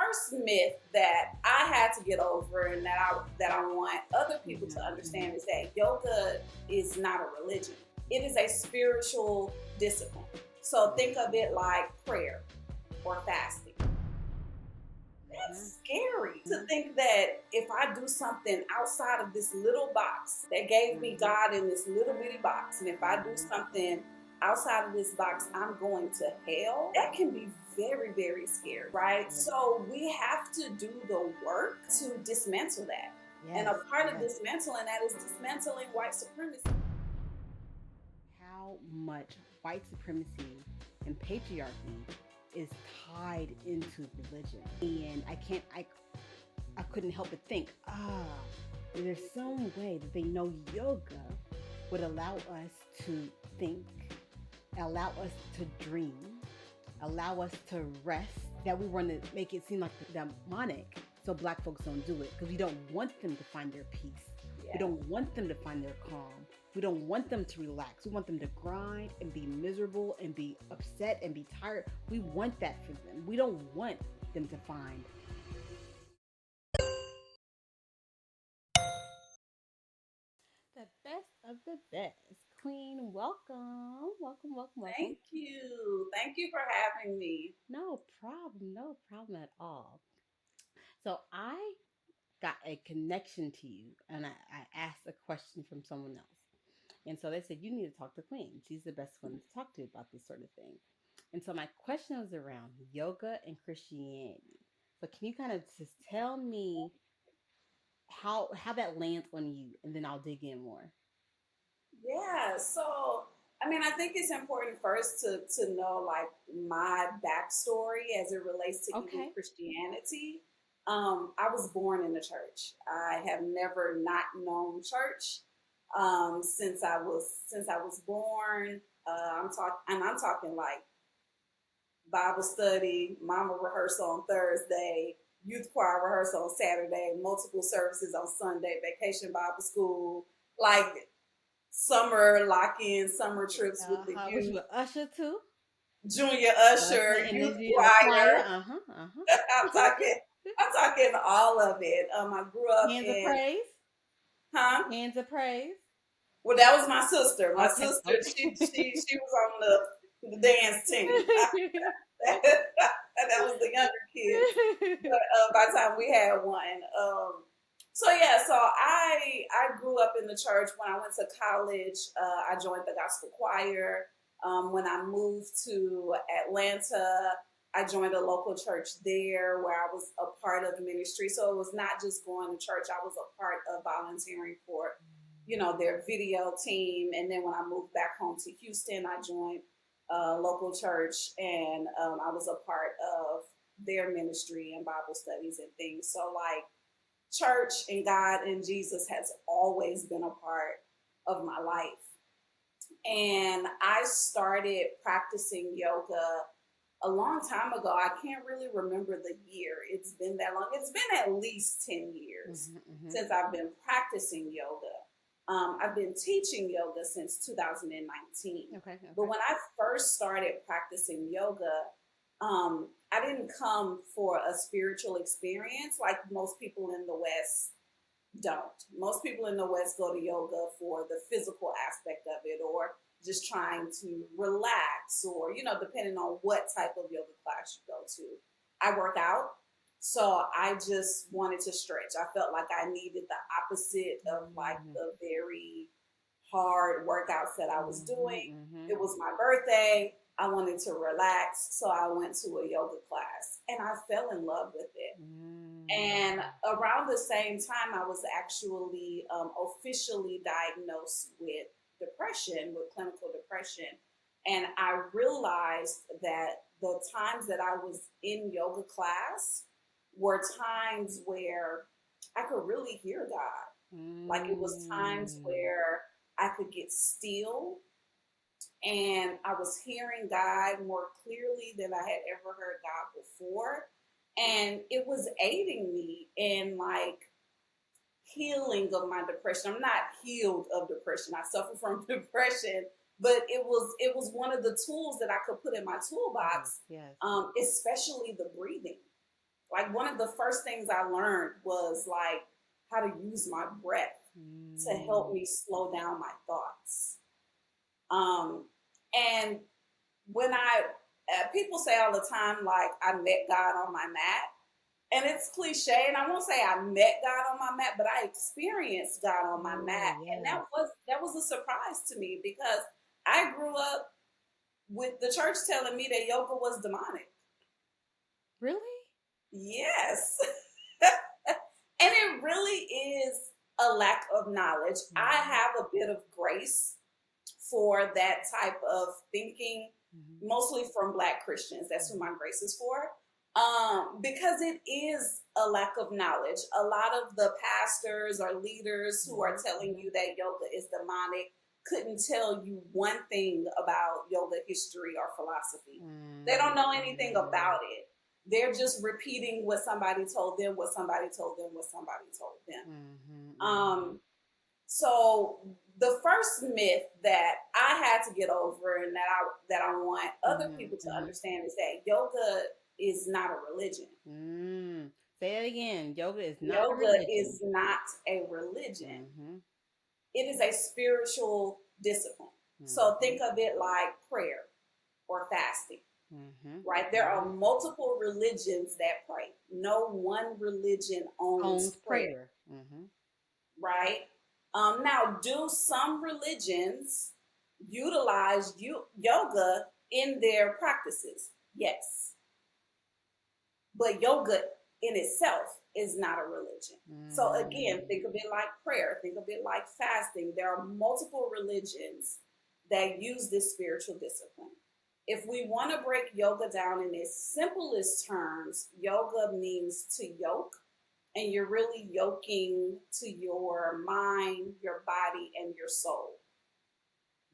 first myth that I had to get over and that I want other people to understand is that yoga is not a religion. It is a spiritual discipline. So think of it like prayer or fasting. That's scary to think that if I do something outside of this little box that gave me God in this little bitty box, and if I do something outside of this box, I'm going to hell. That can be very, very scary, right? So we have to do the work to dismantle that. And a part of dismantling that is dismantling white supremacy. How much white supremacy and patriarchy is tied into religion. And I couldn't help but think, there's some way that they know yoga would allow us to think, allow us to dream, allow us to rest, that we want to make it seem like demonic so Black folks don't do it, because we don't want them to find their peace. Yeah. We don't want them to find their calm. We don't want them to relax. We want them to grind and be miserable and be upset and be tired. We want that for them. We don't want them to find the best of the best. Queen, welcome. Thank you. Thank you for having me. No problem at all. So I got a connection to you, and I asked a question from someone else. And so they said, you need to talk to Queen. She's the best one to talk to about this sort of thing. And so my question was around yoga and Christianity. So can you kind of just tell me how that lands on you, and then I'll dig in more. Yeah, so I think it's important first to know like my backstory as it relates to even Christianity. I was born in the church. I have never not known church since I was born. I'm talking like Bible study, mama rehearsal on Thursday, youth choir rehearsal on Saturday, multiple services on Sunday, vacation Bible school, like summer lock-in, summer trips with the youth. Was you an usher too? Junior usher, youth choir. I'm talking all of it. I grew up Hands of praise. Huh? Hands of praise. Well, that was my sister. My sister, she was on the dance team. That was the younger kids. But by the time we had one. So I grew up in the church. When I went to college, I joined the gospel choir. When I moved to Atlanta, I joined a local church there where I was a part of the ministry. So it was not just going to church. I was a part of volunteering for, their video team. And then when I moved back home to Houston, I joined a local church, and I was a part of their ministry and Bible studies and things. So like church and God and Jesus has always been a part of my life. And I started practicing yoga a long time ago. I can't really remember the year. It's been that long. It's been at least 10 years since I've been practicing yoga. I've been teaching yoga since 2019. Okay. But when I first started practicing yoga, I didn't come for a spiritual experience like most people in the West don't. Most people in the West go to yoga for the physical aspect of it, or just trying to relax, or, depending on what type of yoga class you go to. I work out, so I just wanted to stretch. I felt like I needed the opposite of like the very hard workouts that I was doing. It was my birthday. I wanted to relax, so I went to a yoga class, and I fell in love with it. And around the same time, I was actually officially diagnosed with depression, with clinical depression. And I realized that the times that I was in yoga class were times where I could really hear God. Like it was times where I could get still, and I was hearing God more clearly than I had ever heard God before. And it was aiding me in like healing of my depression. I'm not healed of depression. I suffer from depression, but it was one of the tools that I could put in my toolbox, especially the breathing. Like one of the first things I learned was like how to use my breath to help Mm. me slow down my thoughts. Um, and when people say all the time, like I met God on my mat, and it's cliche, and I won't say I met God on my mat, but I experienced God on my Oh, mat, and yes. that was a surprise to me because I grew up with the church telling me that yoga was demonic. Really? Yes. And it really is a lack of knowledge. I Mm-hmm. have a bit of grace for that type of thinking, Mm-hmm. mostly from Black Christians. That's who my grace is for. Because it is a lack of knowledge. A lot of the pastors or leaders who are Mm-hmm. telling Mm-hmm. you that yoga is demonic couldn't tell you one thing about yoga history or philosophy. They don't know anything Mm-hmm. about it. They're just repeating what somebody told them, what somebody told them, what somebody told them. Mm-hmm. Mm-hmm. Um, so the first myth that I had to get over and that I want other Mm-hmm. people to Mm-hmm. understand is that yoga is not a religion. Mm. Say that again. Yoga is not a Yoga religion. is not a religion. Mm-hmm. It is a spiritual discipline. So Mm-hmm. think of it like prayer or fasting, Mm-hmm. right? There are Mm-hmm. multiple religions that pray. No one religion owns Owns prayer, prayer. Mm-hmm. right? Now, do some religions utilize yoga in their practices? Yes, but yoga in itself is not a religion. So again, Mm. think of it like prayer, think of it like fasting. There are multiple religions that use this spiritual discipline. If we want to break yoga down in its simplest terms, yoga means to yoke, and you're really yoking to your mind, your body, and your soul.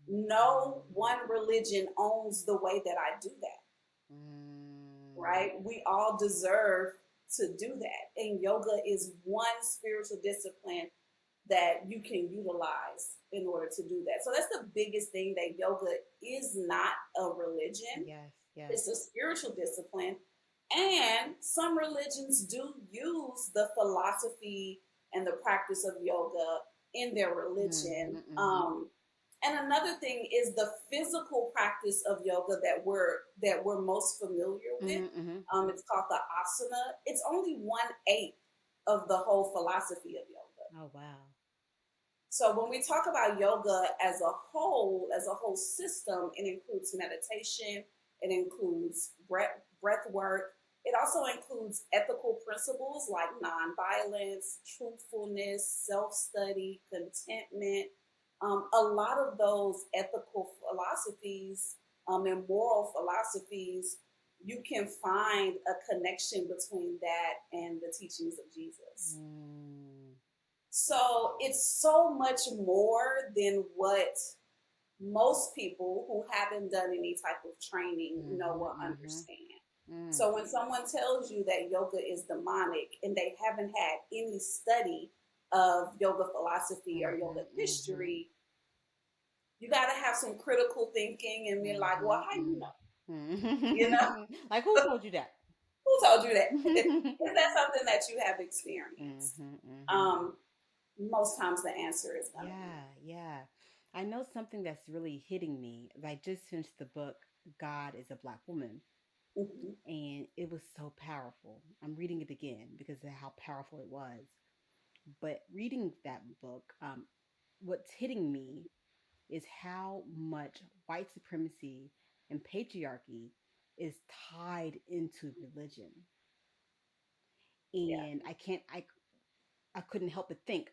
No one religion owns the way that I do that, Mm. right? We all deserve to do that. And yoga is one spiritual discipline that you can utilize in order to do that. So that's the biggest thing, that yoga is not a religion, Yes, yes. it's a spiritual discipline. And some religions do use the philosophy and the practice of yoga in their Mm-hmm. religion. Mm-hmm. And another thing is the physical practice of yoga that we're most familiar with. Mm-hmm. It's called the asana. It's only 1/8 of the whole philosophy of yoga. Oh, wow. So when we talk about yoga as a whole system, it includes meditation, it includes breath work. It also includes ethical principles like nonviolence, truthfulness, self-study, contentment. A lot of those ethical philosophies and moral philosophies, you can find a connection between that and the teachings of Jesus. Mm. So it's so much more than what most people who haven't done any type of training know Mm-hmm. or Mm-hmm. understand. Mm. So when someone tells you that yoga is demonic and they haven't had any study of yoga philosophy or Mm-hmm. yoga Mm-hmm. history, you got to have some critical thinking and be like, well, how you know? You know, Mm-hmm. Like, who told you that? who told you that? Mm-hmm. Is that something that you have experienced? Mm-hmm. Um, Most times the answer is going to be Yeah, yeah. I know something that's really hitting me. I just finished the book God is a Black Woman, mhm, and it was so powerful. I'm reading it again because of how powerful it was. But reading that book, what's hitting me is how much white supremacy and patriarchy is tied into religion. yeah, And I couldn't help but think,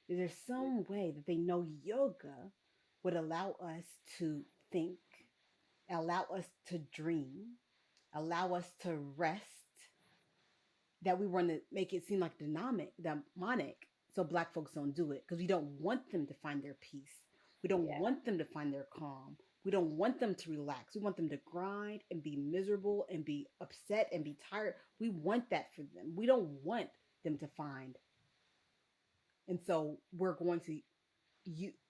is there some way that they know yoga would allow us to think, allow us to dream, allow us to rest, that we want to make it seem like demonic, so black folks don't do it because we don't want them to find their peace. We don't yeah, want them to find their calm. We don't want them to relax. We want them to grind and be miserable and be upset and be tired. We want that for them. We don't want them to find. And so we're going to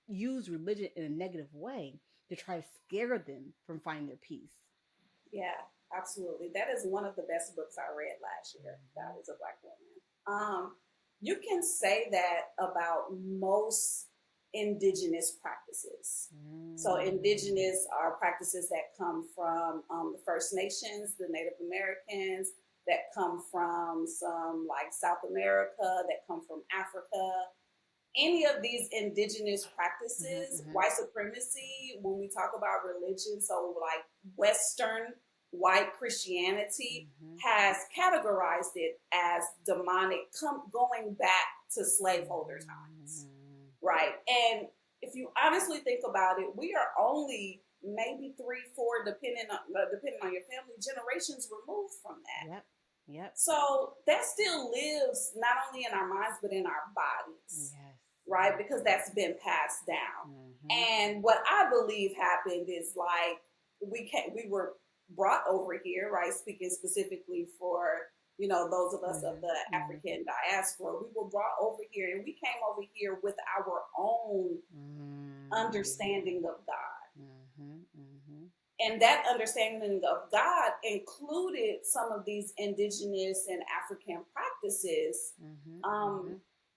use religion in a negative way to try to scare them from finding their peace. yeah. Absolutely. That is one of the best books I read last year. God is a Black Woman. You can say that about most indigenous practices. So, indigenous are practices that come from the First Nations, the Native Americans, that come from some like South America, that come from Africa. Any of these indigenous practices, white supremacy, when we talk about religion, so like Western white Christianity has categorized it as demonic, going back to slaveholder times, right? And if you honestly think about it, we are only maybe 3, 4, depending on your family, generations removed from that. Yep. Yep. So that still lives not only in our minds but in our bodies, Yes. right? Because that's been passed down. Mm-hmm. And what I believe happened is like we were brought over here, right? Speaking specifically for those of us of the African diaspora, we were brought over here, and we came over here with our own understanding of God. And that understanding of God included some of these indigenous and African practices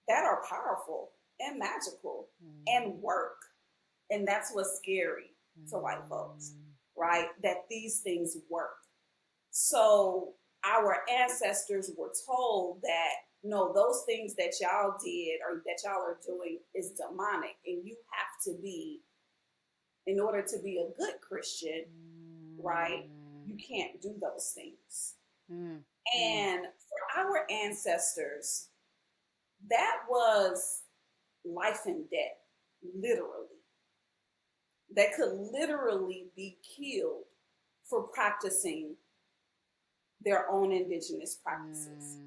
that are powerful and magical and work. And that's what's scary to white folks, right? That these things work. So our ancestors were told that no, those things that y'all did or that y'all are doing is demonic, and you have to be, in order to be a good Christian, right? You can't do those things. And for our ancestors, that was life and death, literally. They could literally be killed for practicing their own indigenous practices,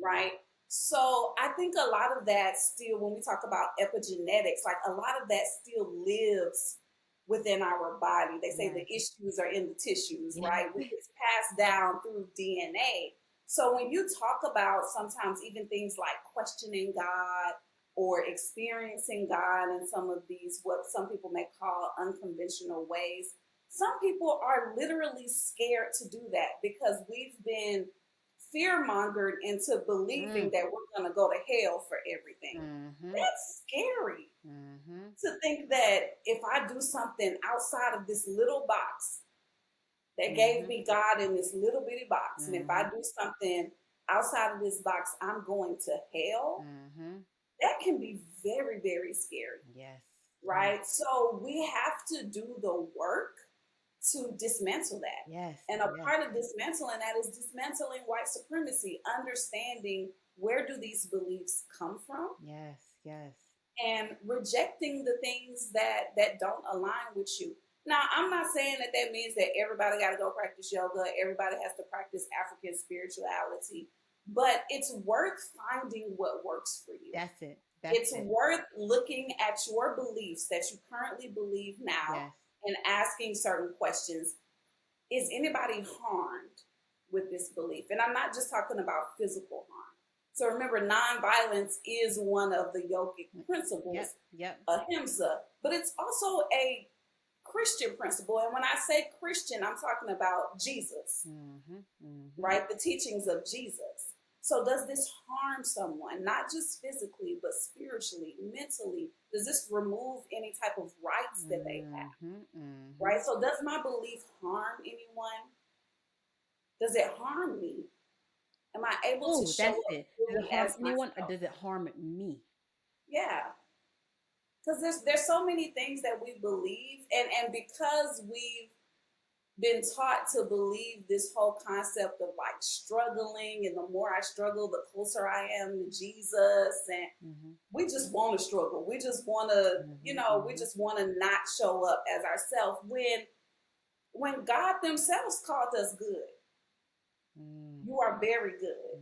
right? So I think a lot of that still, when we talk about epigenetics, like a lot of that still lives within our body. They say the issues are in the tissues, right? It's passed down through DNA. So when you talk about sometimes even things like questioning God or experiencing God in some of these, what some people may call unconventional ways, some people are literally scared to do that because we've been fear-mongered into believing that we're going to go to hell for everything. That's scary to think that if I do something outside of this little box that gave me God in this little bitty box, and if I do something outside of this box, I'm going to hell. That can be very, very scary. Yes. Right? So we have to do the work to dismantle that. Yes. And a part of dismantling that is dismantling white supremacy, understanding where do these beliefs come from. Yes. Yes. And rejecting the things that don't align with you. Now, I'm not saying that means that everybody got to go practice yoga, everybody has to practice African spirituality, but it's worth finding what works for you. That's it. It's worth looking at your beliefs that you currently believe now and asking certain questions. Is anybody harmed with this belief? And I'm not just talking about physical harm. So remember, nonviolence is one of the yogic principles, ahimsa, but it's also a Christian principle. And when I say Christian, I'm talking about Jesus, right? The teachings of Jesus. So does this harm someone, not just physically, but spiritually, mentally? Does this remove any type of rights that they have, right? So does my belief harm anyone? Does it harm me? Am I able to show up Does it harm anyone or does it harm me? Yeah. Because there's so many things that we believe, and because we've been taught to believe this whole concept of like struggling, and the more I struggle, the closer I am to Jesus, and we just want to struggle. We just want to, we just want to not show up as ourselves when God themselves called us good. You are very good.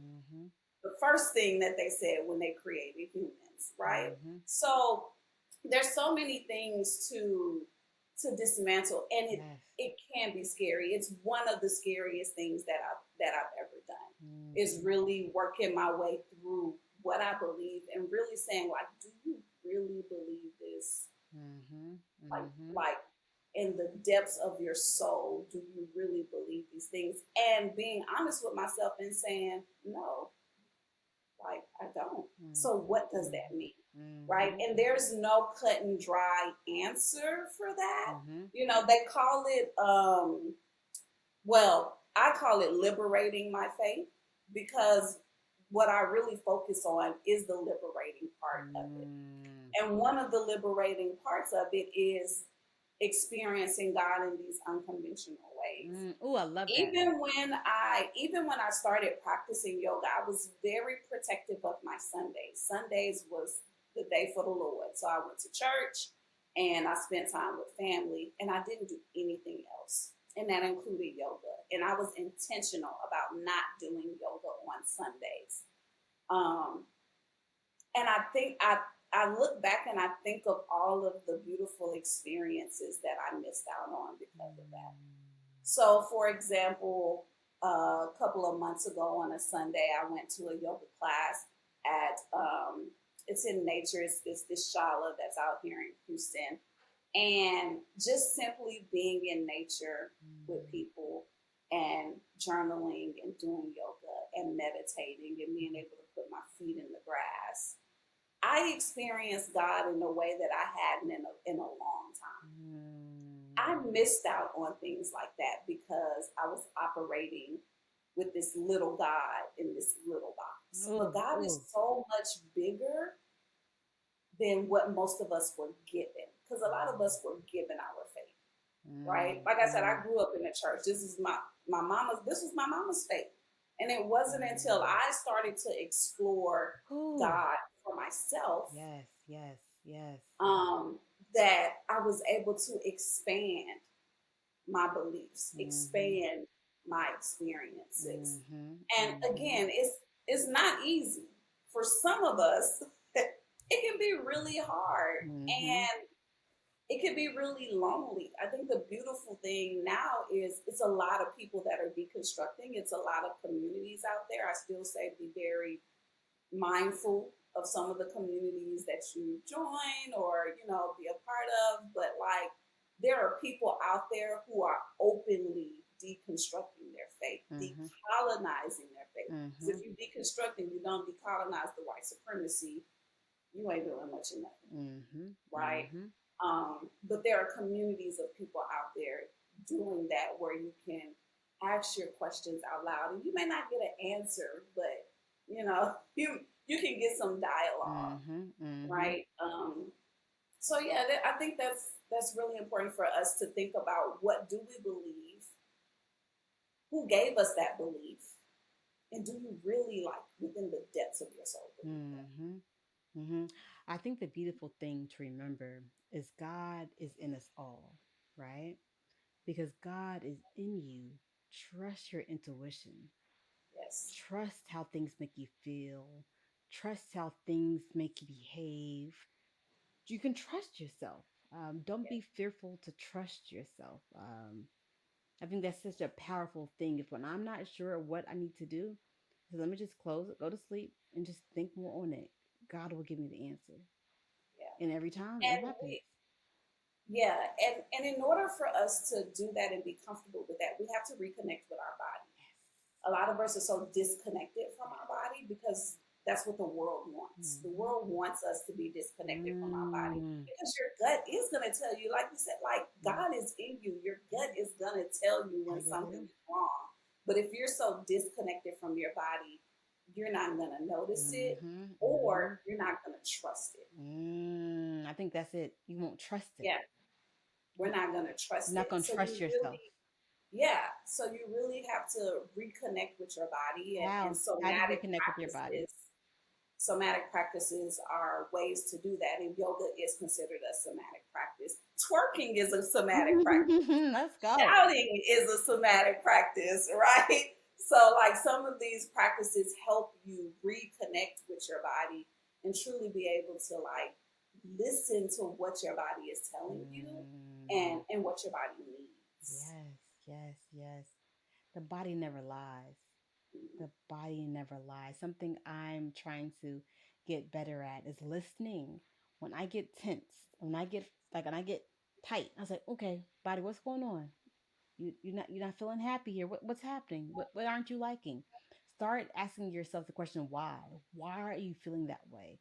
The first thing that they said when they created humans, right? So there's so many things to dismantle, and it can be scary. It's one of the scariest things that I've ever done. Is really working my way through what I believe and really saying, like, do you really believe this? Like in the depths of your soul, do you really believe these things? And being honest with myself and saying, no, like I don't. Mm-hmm. So what does that mean? Right? Mm-hmm. And there's no cut and dry answer for that. Mm-hmm. You know, they call it well, I call it liberating my faith because what I really focus on is the liberating part of it. And one of the liberating parts of it is experiencing God in these unconventional ways. Oh, I love that. Even when I started practicing yoga, I was very protective of my Sundays. Sundays was the day for the Lord. So I went to church and I spent time with family and I didn't do anything else. And that included yoga. And I was intentional about not doing yoga on Sundays. Um, and I look back and I think of all of the beautiful experiences that I missed out on because of that. So, for example, a couple of months ago on a Sunday, I went to a yoga class at it's in nature. It's this shala that's out here in Houston, and just simply being in nature with people and journaling and doing yoga and meditating and being able to put my feet in the grass. I experienced God in a way that I hadn't in a long time. I missed out on things like that because I was operating with this little God in this little box. But Oh, God is oh. so much bigger than what most of us were given. Because a lot of us were given our faith, right? Like I said, I grew up in the church. This was my mama's faith. And it wasn't until I started to explore Oh. God for myself Yes, yes, yes. um, that I was able to expand my beliefs, Mm-hmm. expand my experiences. Mm-hmm. And Mm-hmm. again, it's not easy. For some of us, it can be really hard Mm-hmm. and it can be really lonely. I think the beautiful thing now is it's a lot of people that are deconstructing. It's a lot of communities out there. I still say be very mindful of some of the communities that you join or be a part of, but like there are people out there who are openly deconstructing their faith, Mm-hmm. decolonizing their faith, because Mm-hmm. if you deconstruct and you don't decolonize the white supremacy, you ain't doing much of nothing, Mm-hmm. right? Mm-hmm. But there are communities of people out there doing that where you can ask your questions out loud and you may not get an answer, but you can get some dialogue, Mm-hmm. Mm-hmm. right? So yeah, I think that's really important for us to think about what do we believe, who gave us that belief, and do you really like within the depths of your soul believe that? Mm-hmm. Mm-hmm. I think the beautiful thing to remember is God is in us all, right? Because God is in you. Trust your intuition. Yes, Trust how things make you feel. Trust how things make you behave. You can trust yourself. Don't yes, be fearful to trust yourself. I think that's such a powerful thing. If when I'm not sure what I need to do, so let me just close it, go to sleep, and just think more on it. God will give me the answer, yeah. and every time it And happens. yeah, and in order for us to do that and be comfortable with that, we have to reconnect with our body. A lot of us are so disconnected from our body because that's what the world wants. The Mm-hmm. world wants us to be disconnected from our body Mm-hmm. because your gut is going to tell you, like you said, like God is in you. Your gut is going to tell you when Tell you something there. is wrong. But if you're so disconnected from your body, you're not going to notice it Mm-hmm. Mm-hmm. or you're not going to trust it. I think that's it. You won't trust it. Yeah, we're not going to You're trust not it. gonna So trust you yourself. really so you really have to reconnect with your body and How do you reconnect with your body? somatic practices are ways to do that, and yoga is considered a somatic practice. Twerking is a somatic practice. Let's go. Shouting is a somatic practice, right? So, like some of these practices help you reconnect with your body and truly be able to like listen to what your body is telling you Mm, and what your body needs. yes, yes, yes. The body never lies. The body never lies. Something I'm trying to get better at is listening. When I get tense, when I get tight. I was like, okay, body, what's going on? You're not feeling happy here. What's happening? What aren't you liking? Start asking yourself the question why. Why are you feeling that way?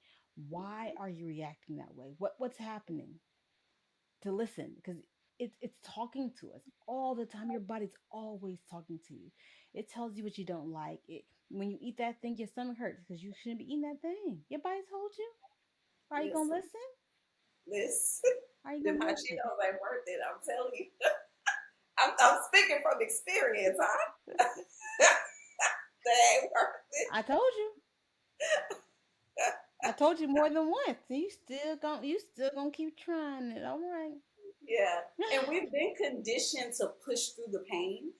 Why are you reacting that way? What's happening? To listen because it's talking to us all the time. Your body's always talking to you. It tells you what you don't like. It when you eat that thing, your stomach hurts because you shouldn't be eating that thing. Your body told you. Are you gonna Listen, listen? listen. Are you Them gonna hot listen? Cheetos ain't worth it. I'm telling you. I'm speaking from experience, huh? They ain't worth it. I told you. I told you more than once. You still gonna keep trying it. All right. Yeah. And we've been conditioned to push through the pain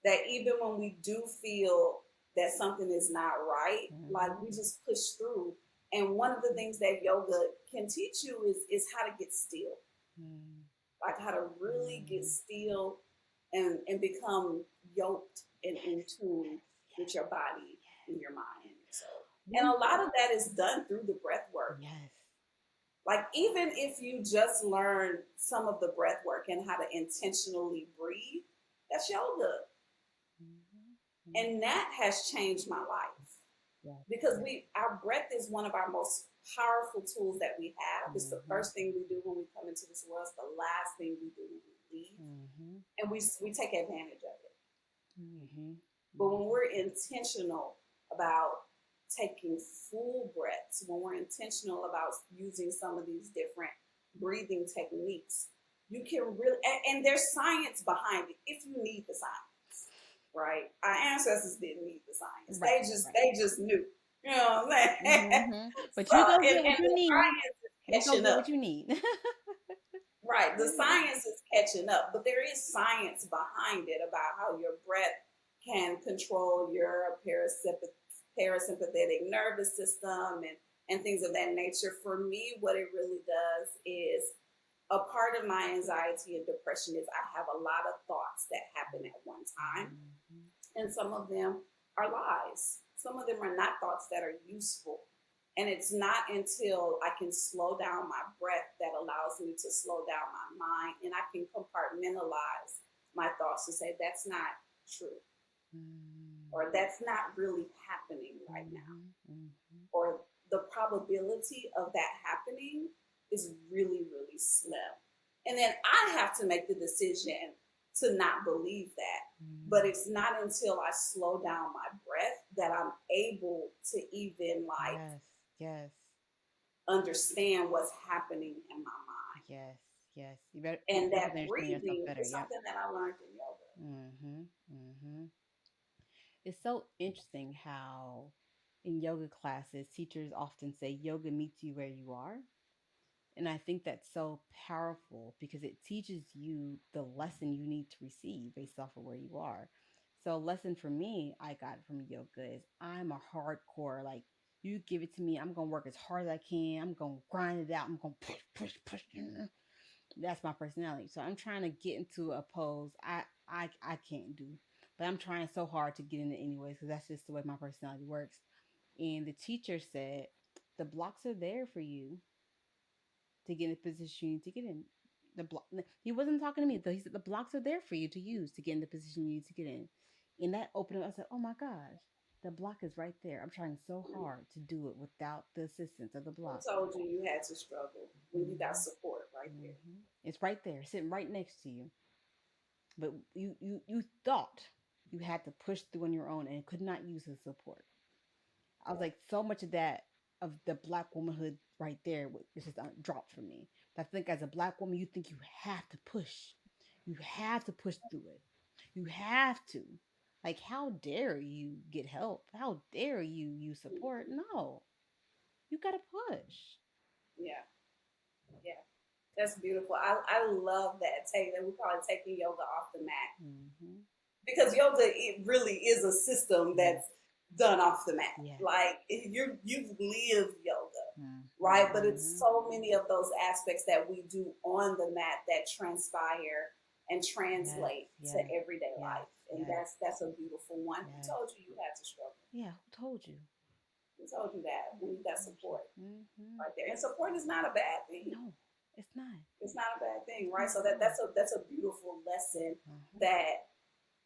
that even when we do feel that something is not right, like we Mhm. just push through. And one of the things that yoga can teach you is how to get still, Mhm. like how to really get Mhm. still and become yoked and in tune with your body and your mind and your soul. And One. a lot of that is done through the breath work. Yes. Like even if you just learn some of the breath work and how to intentionally breathe, that's yoga. Mhm. And Mhm. that has changed my life Yes. because Yes. our breath is one of our most powerful tools that we have. It's the Mhm. first thing we do when we come into this world. It's the last thing we do when we leave. Mhm. And we take advantage of it. Mhm. But when Mhm. we're intentional about taking full breaths, when we're intentional about using some of these different breathing techniques, you can really, and there's science behind it if you need the science, right? Our ancestors didn't need the science. Right. Right. They just knew. You know what I'm saying? Hmm. But So, you go get and what you the need. science You is go catching get up. what you need. Right. The science is catching up, but there is science behind it about how your breath can control your parasympathetic nervous system and things of that nature. For me, what it really does is a part of my anxiety and depression is I have a lot of thoughts that happen at one time, Mhm. and some of them are lies. Some of them are not thoughts that are useful. And it's not until I can slow down my breath that allows me to slow down my mind and I can compartmentalize my thoughts and say, that's not true, Mhm. or that's not really happening right now, Mhm. Mhm. or the probability of that happening is really, really slim. And then I have to make the decision to not believe that. But Mhm. it's not until I slow down my breath that I'm able to even like Yes. Yes. understand what's happening in my mind. Yes. Yes. You And definitely that understand yourself breathing better. is Yep. something that I learned in yoga. Mhm. Mhm. It's so interesting how in yoga classes teachers often say yoga meets you where you are. And I think that's so powerful because it teaches you the lesson you need to receive based off of where you are. So, a lesson for me I got from yoga is I'm a hardcore, like, you give it to me, I'm going to work as hard as I can. I'm going to grind it out. I'm going to push, push, push. That's my personality. So, I'm trying to get into a pose I can't do, but I'm trying so hard to get in it anyways because that's just the way my personality works. And the teacher said, the blocks are there for you to get in the position you need to get in. The block. He wasn't talking to me though. He said the blocks are there for you to use to get in the position you need to get in. And that opened up. I said, "Oh my gosh, the block is right there. I'm trying so hard to do it without the assistance of the Who block." told you you had to struggle when you got Hmm. support right there? Hmm. It's right there, sitting right next to you. But you thought you had to push through on your own and could not use the support. I was Yeah. like, so much of that of the black womanhood right there was just dropped from me. But I think as a black woman, you think you have to push. You have to push through it. You have to. Like, how dare you get help? How dare you use support? Mm-hmm. No, you gotta push. Yeah. Yeah. That's beautiful. I love that. We call it taking yoga off the mat Mm-hmm. because yoga it really is a system Yes. that's done off the mat. Yes. Like you've lived yoga, right? But it's Mm-hmm. so many of those aspects that we do on the mat that transpire and Yes. translate to Yes. everyday Yes. life, and Yes. that's a beautiful one. Who Yes. told you you had to struggle? Yeah. Who told you? Who told you that when you got Who told you? support Mm-hmm. right there? And support is not a bad thing. No. It's not. It's not a bad thing, right? So that's a beautiful lesson Uh-huh. that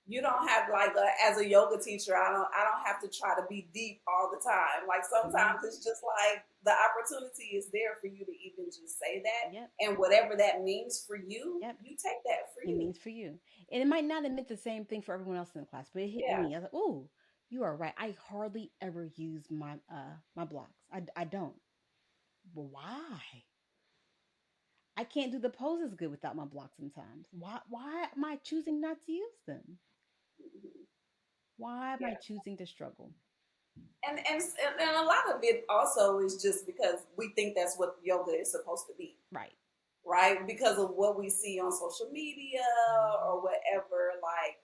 you don't have like as a yoga teacher. I don't have to try to be deep all the time. Like sometimes it's just like the opportunity is there for you to even just say that, Yep. and whatever that means for you, Yep. you take that for It you. means for you. And it might not have meant the same thing for everyone else in the class, but it hit Yeah. me. I was like, "Oh, you are right. I hardly ever use my blocks. I don't. But why? I can't do the poses good without my blocks sometimes. Why am I choosing not to use them? Mhm. Why am I Yeah. choosing to struggle? And a lot of it also is just because we think that's what yoga is supposed to be, Right. right? Because of what we see on social media Mm-hmm. or whatever. Like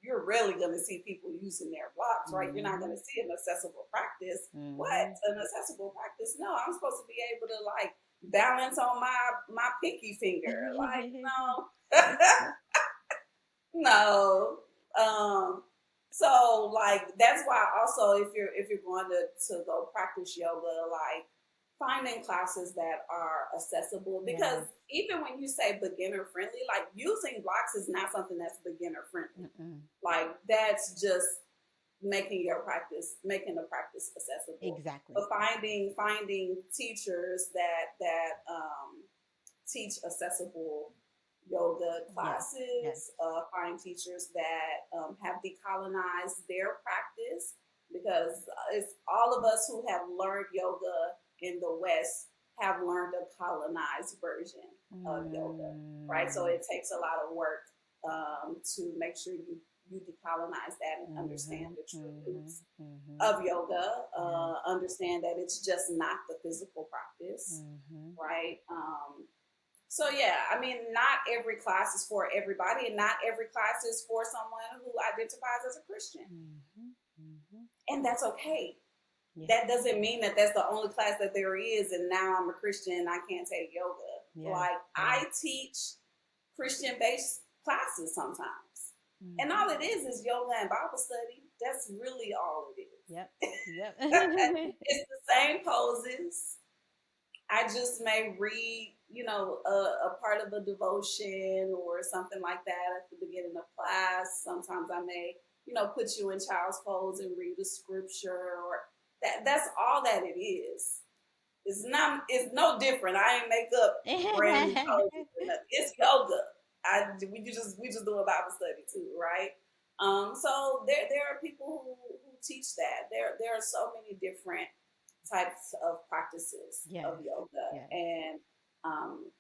you're rarely gonna see people using their blocks, right? You're not gonna Mm-hmm. see an accessible practice. What Mm-hmm. an accessible practice? No, I'm supposed to be able to like balance on my pinky finger. Like no. No. Um, so like that's why also if you're going to go practice yoga, like finding classes that are accessible because Yes. even when you say beginner friendly, like using blocks is not something that's beginner friendly. Mm-mm. Like that's just making the practice accessible. Exactly. But finding teachers that teach accessible yoga Yes. Yes. classes, find teachers that have decolonized their practice because it's all of us who have learned yoga in the West have learned a colonized version of yoga, right? So Mm. it takes a lot of work to make sure you decolonize that and Mm-hmm. understand the true Mm-hmm. roots Mm-hmm. of yoga. Yes. Understand that it's just not the physical practice, Mm-hmm. right? So yeah, I mean, not every class is for everybody, and not every class is for someone who identifies as a Christian, Mm-hmm. Mm-hmm. and that's okay. Yeah. That doesn't mean that that's the only class that there is, and now I'm a Christian and I can't take yoga. Yes. Like Yes. I teach Christian-based classes sometimes, and Mm-hmm. all it is yoga and Bible study. That's really all it is. Yep. Yep. It's the same poses. I just may read, a part of a devotion or something like that at the beginning of class. Sometimes I may, put you in child's pose and read a scripture or that's all that it is. It's no different. I ain't make up brand new poses. It's yoga. We just do a Bible study too, right? So there are people who teach that. There are so many different types of practices Yes. of yoga. Yes. And um,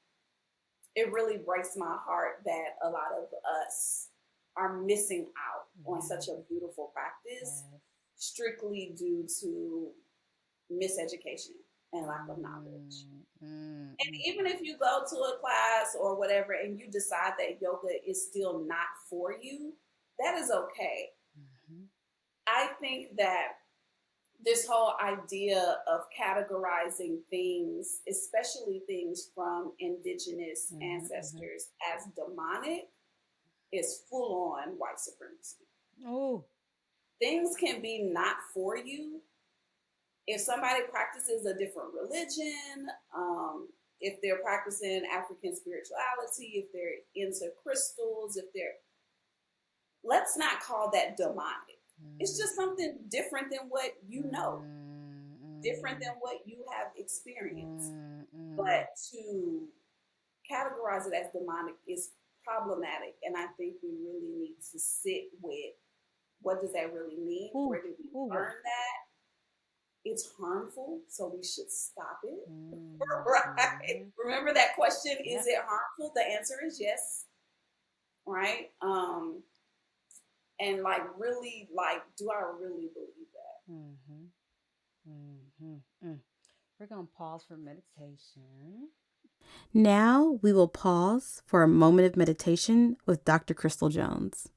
it really breaks my heart that a lot of us are missing out on such Yes. a beautiful practice Yes. strictly due to miseducation and lack of knowledge. Mm, mm, And mm. even if you go to a class or whatever and you decide that yoga is still not for you, that is okay. Mhm. I think that this whole idea of categorizing things, especially things from indigenous Mhm. Mhm. ancestors, as demonic is full on white supremacy. Oh. Things can be not for you. If somebody practices a different religion, if they're practicing African spirituality, if they're into crystals, if they're, let's not call that demonic. It's Mm, just something different than what you know, mm, different than mm, what you have experienced. mm, mm. But to categorize it as demonic is problematic. And I think we really need to sit with what does that really mean? Ooh. Where did we Ooh. learn that? It's harmful, so we should stop it. Mm, Right? mhm. Remember that question, is Yep. it harmful? The answer is yes. Right? And like really, like, do I really believe that? Mhm. Mhm. Mm. We're going to pause for meditation. Now we will pause for a moment of meditation with Dr. Crystal Jones.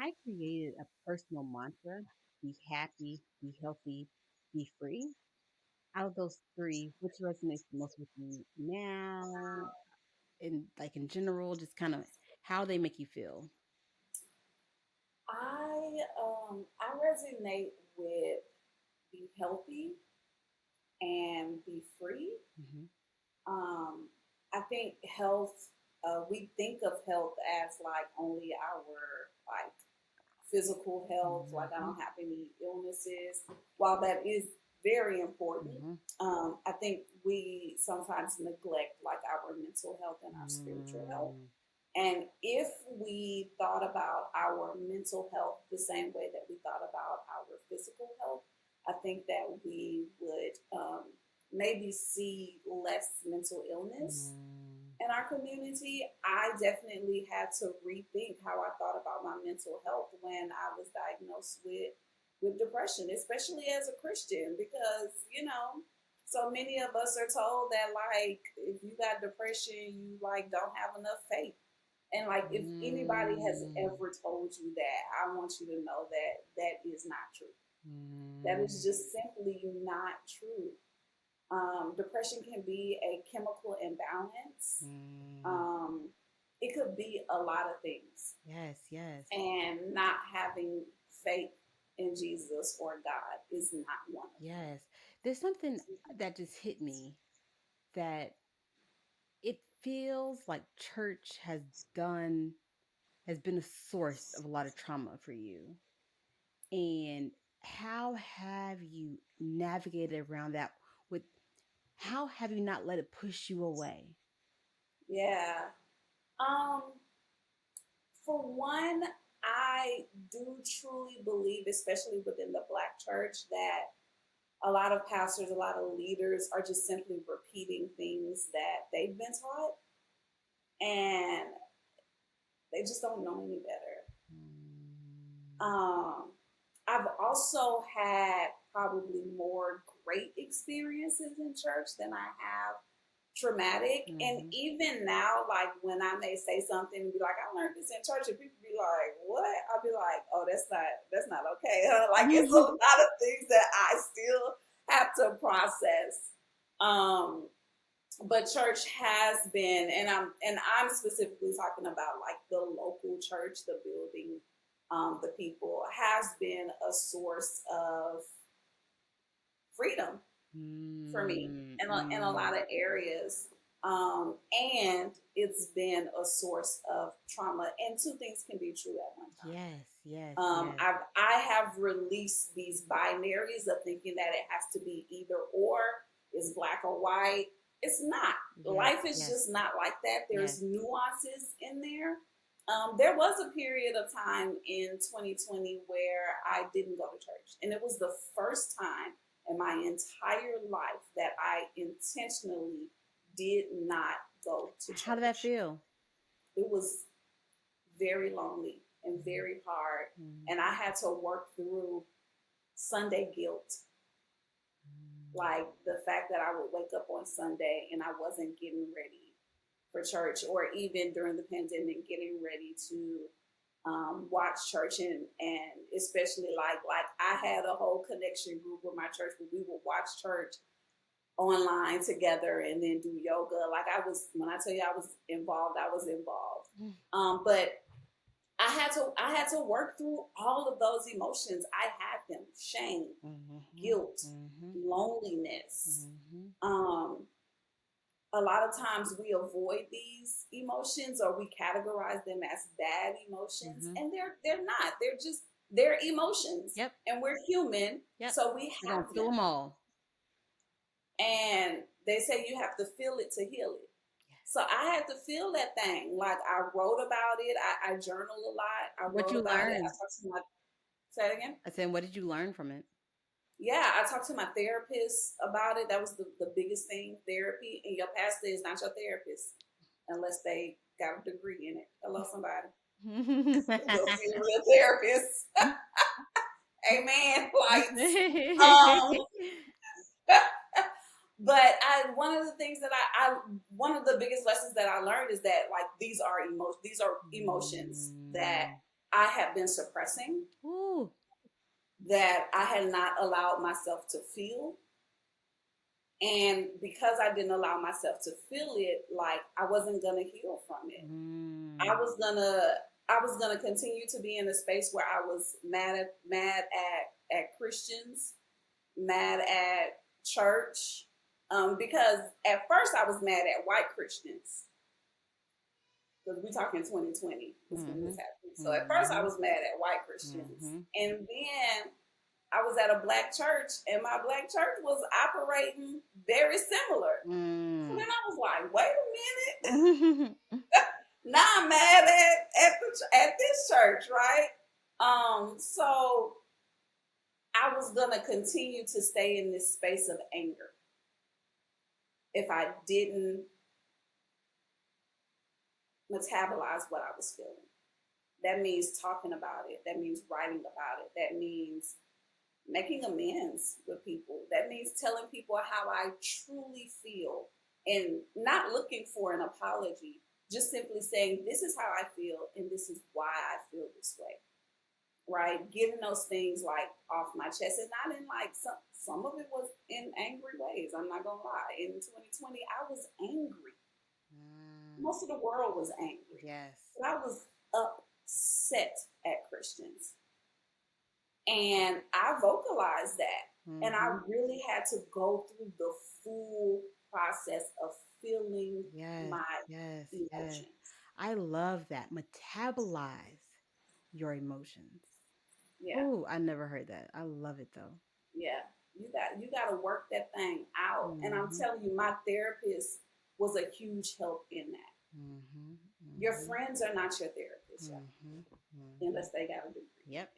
I created a personal mantra: be happy, be healthy, be free. Out of those three, which resonates the most with you now? In like in general, just kind of how they make you feel. I resonate with be healthy and be free. Hmm. Um, I think health. We think of health as like only our like physical health. Like I Hmm. don't have any illnesses. While that is very important, Hmm. I think we sometimes neglect like our mental health and our spiritual health. Mm. And if we thought about our mental health the same way that we thought about our physical health, I think that we would maybe see less mental illness Mm. in our community. I definitely had to rethink how I thought about my mental health when I was diagnosed with depression, especially as a Christian, because so many of us are told that like if you got depression, you like don't have enough faith. And like if anybody has Mm. ever told you that, I want you to know that that is not true. That is Mm. just simply not true. Depression can be a chemical imbalance. Mm. Um, it could be a lot of things. Yes, yes, And not having faith in Jesus or God is not one of yes. There's something that just hit me that it feels like church done has been a source of a lot of trauma for you. And how have you navigated around that with how have you not let it push you away? them. Yeah. Um, for one, I do truly believe, especially within the Black church, that a lot of pastors, a lot of leaders are just simply repeating things that they've been taught, and they just don't know any better. Mm. Um, I've also had probably more great experiences in church than I have traumatic. And Mm-hmm. even now, like when I may say something and be like, I learned this in church, and people be like, what? I'll be like, oh, that's not okay. Huh? Like it's a lot of things that I still have to process. Um, but church has been, and I'm specifically talking about like the local church, the building, the people, has been a source of freedom for me in a lot Mm-mm. of areas. And it's been a source of trauma. And two things can be true at one time. Yes, yes, yes, I have released these binaries of thinking that it has to be either or, is black or white. It's not. yes, Life is yes, just not like that. yes. There's nuances in there. There was a period of time in 2020 where I didn't go to church, and it was the first time in my entire life that I intentionally did not go to How did that church. feel? It was very lonely and very hard. Mm-hmm. And I had to work through Sunday guilt, like the fact that I would wake up on Sunday and I wasn't getting ready for church, or even during the pandemic, getting ready to watch church, and especially like I had a whole connection group with my church where we would watch church online together and then do yoga. Like I was, when I tell you I was involved, I was involved. But I had to work through all of those emotions. I had them: shame, Mm-hmm. guilt, Mm-hmm. loneliness. Mm-hmm. Um, a lot of times we avoid these emotions or we categorize them as bad emotions, Mm-hmm. and they're not. They're emotions, Yep. and we're human, Yep. so we We're gonna have feel them. them all. And they say you have to feel it to heal it. So I had to feel that thing. Like I wrote about it. I journal a lot. I What wrote you about it. I learn? talked to my Say it again. I said, what did you learn from it? Yeah, I talked to my therapist about it. That was the biggest thing: therapy. And your pastor is not your therapist unless they got a degree in it. Hello, somebody. Go see a real therapist. Amen. Lights. Um, but one of the things that one of the biggest lessons that I learned is that like these are emotions that Mm. I had been suppressing, Ooh. that I had not allowed myself to feel. And because I didn't allow myself to feel it, like I wasn't gonna heal from it. I Mm. was gonna I was gonna continue to be in a space where I was mad at Christians, mad at church, because at first I was mad at white Christians, because we're talking 2020 was when this Mhm. happened. So at first I Mhm. was mad at white Christians, Mhm. and then I was at a black church, and my black church was operating very similar. So Mm. then I was like, wait a minute. Mhm. Now I'm mad at this church, right? So I was gonna continue to stay in this space of anger if I didn't metabolize what I was feeling. That means talking about it. That means writing about it. That means making amends with people. That means telling people how I truly feel and not looking for an apology, just simply saying, this is how I feel and this is why I feel this way. Right? Getting those things like off my chest, and not in like some of it was in angry ways. I'm not gonna lie. In 2020, I was angry. Mm. Most of the world was angry. Yes. But I was upset at Christians. And I vocalized that. And I Mhm. really had to go through the full process of feeling Yes. my Yes. Yes. emotions. I love that. Metabolize your emotions. Yeah. Oh, I never heard that. I love it though. Yeah. You got to work that thing out. And I'm Mhm. telling you, my therapist was a huge help in that. Mhm. Your Mhm. friends are not your therapist, y'all, Mhm. Mhm. unless they got a degree. Yep.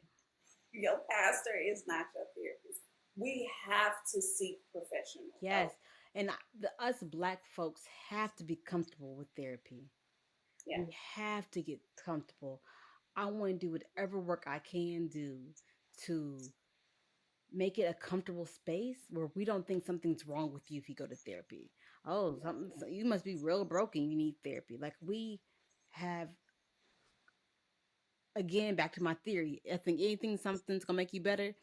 Your pastor is not your therapist. We have to seek professional Yes. help. And us black folks have to be comfortable with therapy. Yeah. We have to get comfortable. I want to do whatever work I can do to make it a comfortable space where we don't think something's wrong with you if you go to therapy. Oh, something, you must be real broken. You need therapy. Like we have, again, back to my theory. I think anything something's gonna make you better,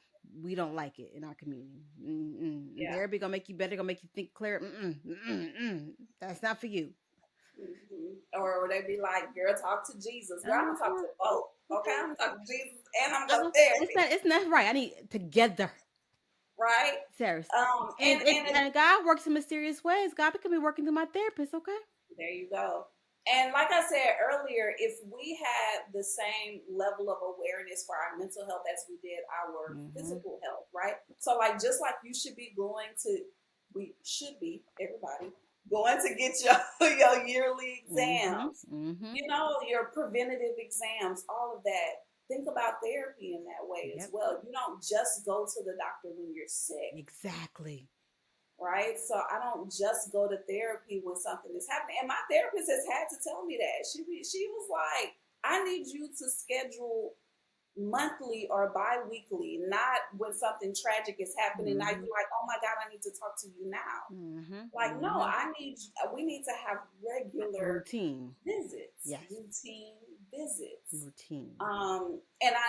we don't like it in our community. Mm-mm. Yeah. Therapy gonna make you better, gonna make you think clear. Mm-mm. Mm-mm. Mm. That's not for you. Or they be like, girl, talk to Jesus. Girl, I'm going to talk Uh-huh. to both. Okay, Okay. I'm going to talk to Jesus and I'm going to Uh-huh. go to therapy. It's not right. I need together. Right? Sarah. And, And it, and and God works in mysterious ways. God could be working through my therapist, okay? there you go. And like I said earlier, if we had the same level of awareness for our mental health as we did our Mm-hmm. physical health, right? So, like, just like you should be going to, we should be, everybody, going to get your yearly Mm-hmm. exams, Mm-hmm. your preventative exams, all of that. Think about therapy in that way as Yep. well. You don't just go to the doctor when you're sick, Exactly. right? So I don't just go to therapy when something is happening. And my therapist has had to tell me that. She was like, I need you to schedule monthly or bi-weekly, not when something tragic is happening. Now Mm-hmm. you're like, oh my God, I need to talk to you now. Mm-hmm. Like, no, Mm-hmm. we need to have regular Routine. visits, Yes. routine visits. Routine. And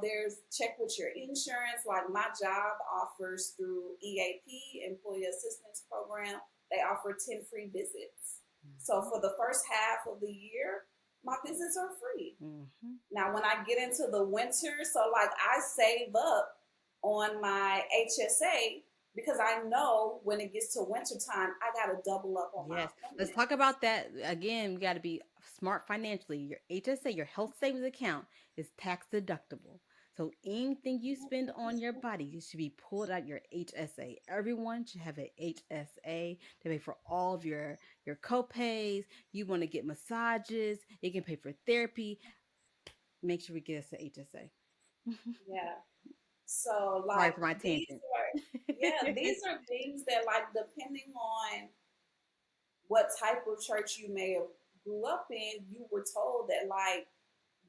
there's check with your insurance. Like my job offers through EAP, Employee Assistance Program, they offer 10 free visits. So Mm-hmm. for the first half of the year, my visits are free. Mm-hmm. Now, when I get into the winter, so like I save up on my HSA because I know when it gets to winter time, I got to double up on my Yes. Let's talk appointments. about that. Again, we got to be smart financially. Your HSA, your health savings account, is tax deductible. So anything you spend on your body, it should be pulled out your HSA. Everyone should have an HSA to pay for all of your co-pays. You want to get massages, it can pay for therapy. Make sure we get us an HSA. Yeah. So Sorry like for my these tangent. are yeah, these are things that like depending on what type of church you may have grew up in, you were told that like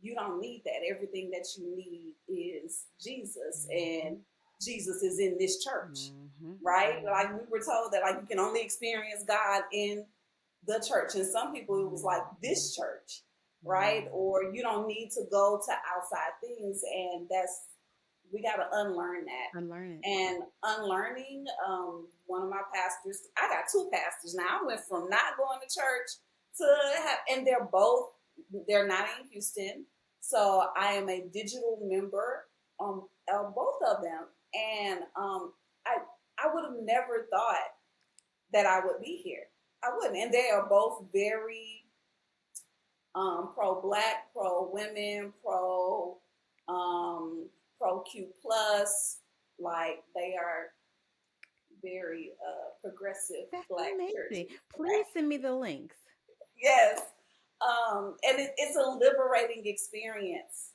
you don't need that. Everything that you need is Jesus, and Mhm. Jesus is in this church, Mhm. right? Like Mhm. we were told that like you can only experience God in the church, and some people it was like Mhm. this church, right? Or you don't need to go to outside things, and we got to unlearn that. Unlearn it. And unlearning, one of my pastors, I got two pastors now. I went from not going to church and they're not in Houston. So I am a digital member of both of them. And I would have never thought that I would be here. I wouldn't. And they are both very pro black, pro women, pro Q plus. Like they are very progressive That's black amazing. churches. Please send me the links. Yes. And it's a liberating experience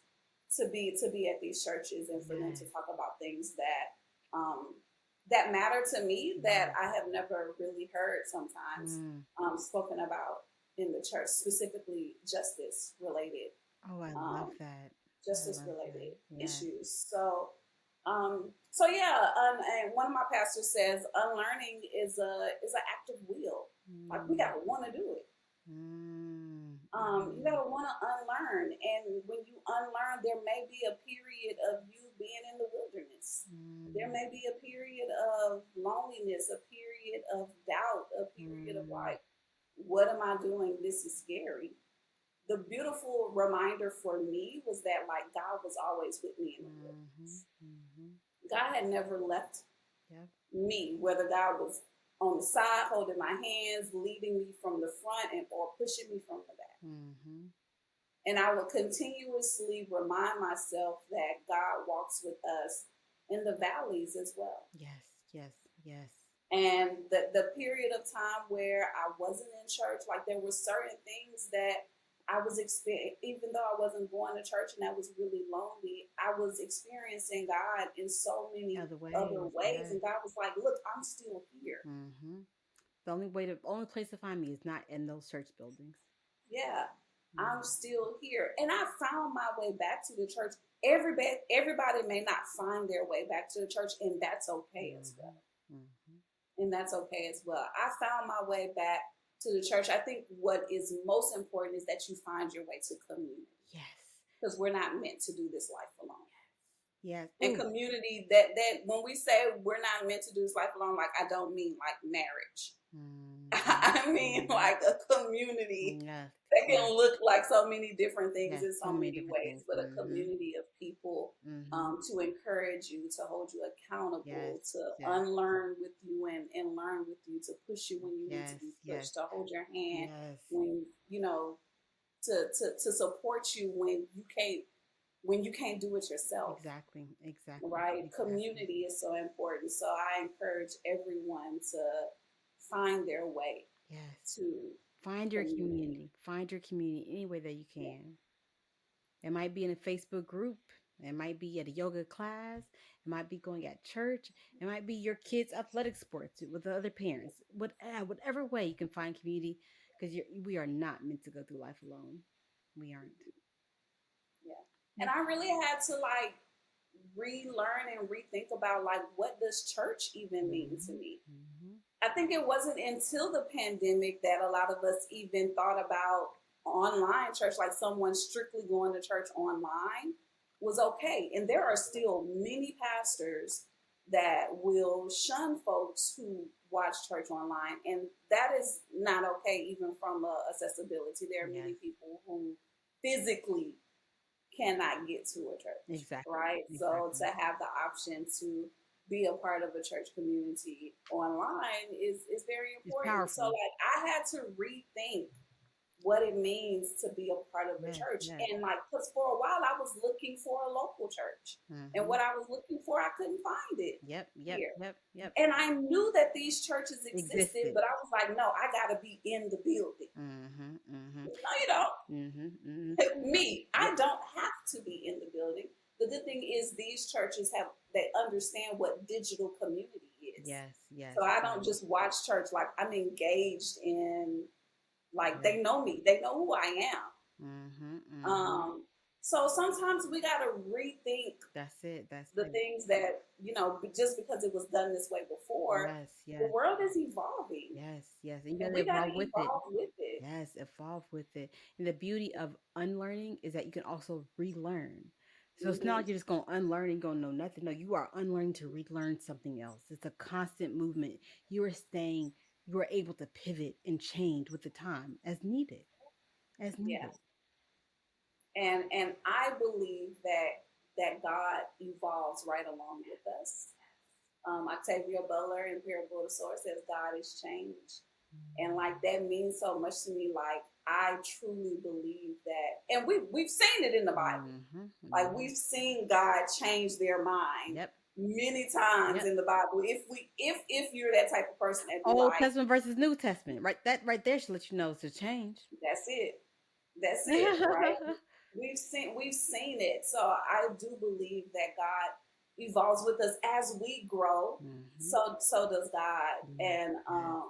to be at these churches and for them to Yes. talk about things that matter to me that I have never really heard sometimes Mm. spoken about in the church, specifically justice related Oh, I love um, that. I justice love that. related Yes. issues. So yeah, and one of my pastors says unlearning is an active will. Like we Mm. gotta want to do it. Mm. You Mm. gotta want to unlearn, and when you unlearn, there may be a period of you being in the wilderness. There Mm. may be a period of loneliness, a period of doubt, a period of Mm. like, what am I doing? This is scary. The beautiful reminder for me was that like God was always with me in the Mm-hmm. wilderness. Mm-hmm. God had never left Yep. me, whether God was on the side holding my hands, leading me from the front and or pushing me from the back. Mm-hmm. And I will continuously remind myself that God walks with us in the valleys as well. Yes. Yes. Yes. And the period of time where I wasn't in church, like there were certain things that I was experiencing, even though I wasn't going to church and I was really lonely, I was experiencing God in so many Other other ways. ways. Yes. And God was like, look, I'm still here. Mm-hmm. The only place to find me is not in those church buildings. Yeah, I'm Mm. still here. And I found my way back to the church. Everybody may not find their way back to the church, and that's okay as Mm-hmm. well. Mm-hmm. And that's okay as well. I found my way back to the church. I think what is most important is that you find your way to community Yes. because we're not meant to do this life alone. Yes. And Ooh. community that when we say we're not meant to do this life alone, like I don't mean like marriage. Mm-hmm. I mean Mm-hmm. like a community Yes. that Yes. can look like so many different things Yes. in So so many many different ways, things. but a Mm-hmm. community of people Mm-hmm. to encourage you, to hold you Yes. accountable, to Yes. unlearn with you and learn with you, to push you when you need to Yes. be Yes. pushed, to hold your hand Yes. when to support you when you can't do it yourself. Exactly. Exactly. Right? Exactly. Community is so important. So I encourage everyone to find their way Yes. to Find your community. community. Find your community any way that you Yeah. can. It might be in a Facebook group. It might be at a yoga class. It might be going at church. It might be your kids' athletic sports with the other parents. Whatever way you can find community, because we are not meant to go through life alone. We aren't. Yeah. And Yep. I really had to like relearn and rethink about like what does church even mean to Mm-hmm. me. Mm-hmm. I think it wasn't until the pandemic that a lot of us even thought about online church, like someone strictly going to church online was okay. And there are still many pastors that will shun folks who watch church online. And that is not okay, even from accessibility. There are Yes. many people who physically cannot get to a church, Exactly. right? So to Exactly. have the option to be a part of a church community online is very It's important. So powerful. like I had to rethink what it means to be a part of a Yes. church. Yes. And like cause for a while I was looking for a local church. And Mm-hmm. what I was looking for, I couldn't find it Yep. Yep. here. Yep. Yep. And I knew that these churches existed, Existed. but I was like, no, I gotta be in the building. Mm-hmm. Mm-hmm. No, you don't. Mm-hmm. Mm-hmm. Me, Yep. I don't have to be in the building. The good thing is these churches they understand what digital community is. Yes. Yes. So I don't Yes. just watch church, like I'm engaged in, like Yes. they know me, they know who I am. Mm-hmm. Mm-hmm. So sometimes we got to rethink That's it. That's the it. things that, just because it was done this way before, Yes, the yes, world is evolving yes, yes. And you and got to we got to evolve with it. evolve with it. Yes, evolve with it. And the beauty of unlearning is that you can also relearn. So it's not Hmm. like you're just going to unlearn and going to know nothing. No, you are unlearning to relearn something else. It's a constant movement. You are staying, you are able to pivot and change with the time as needed. As Yeah. needed. And I believe that God evolves right along with us. Octavia Butler in Parable of the Sword says God is change. And like that means so much to me. Like I truly believe that, and we've seen it in the Bible. Mm-hmm. Like Hmm. we've seen God change their mind Yep. many times Yep. in the Bible. If you're that type of person that be Old like, Testament versus New Testament. Right. That right there should let you know it's a change. that's it, that's it, right? We've seen it. So I do believe that God evolves with us as we grow. Hmm. So does God, Yes. and Yes.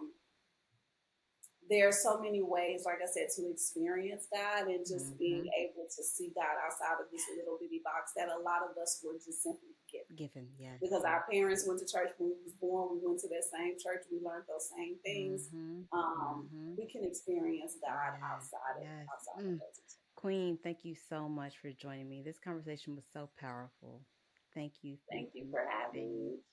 there are so many ways, like I said, to experience God and just being Hmm. able to see God outside of this little bitty box that a lot of us were just simply given. Given. Yes. Because Yes. our parents went to church when we was born, we went to that same church, we learned those same things. Hmm. Hmm. We can experience God Yes. Yes. outside of Mm. those experiences. Queen, thank you so much for joining me. This conversation was so powerful. Thank you. Thank Thank you you. for having Thank me.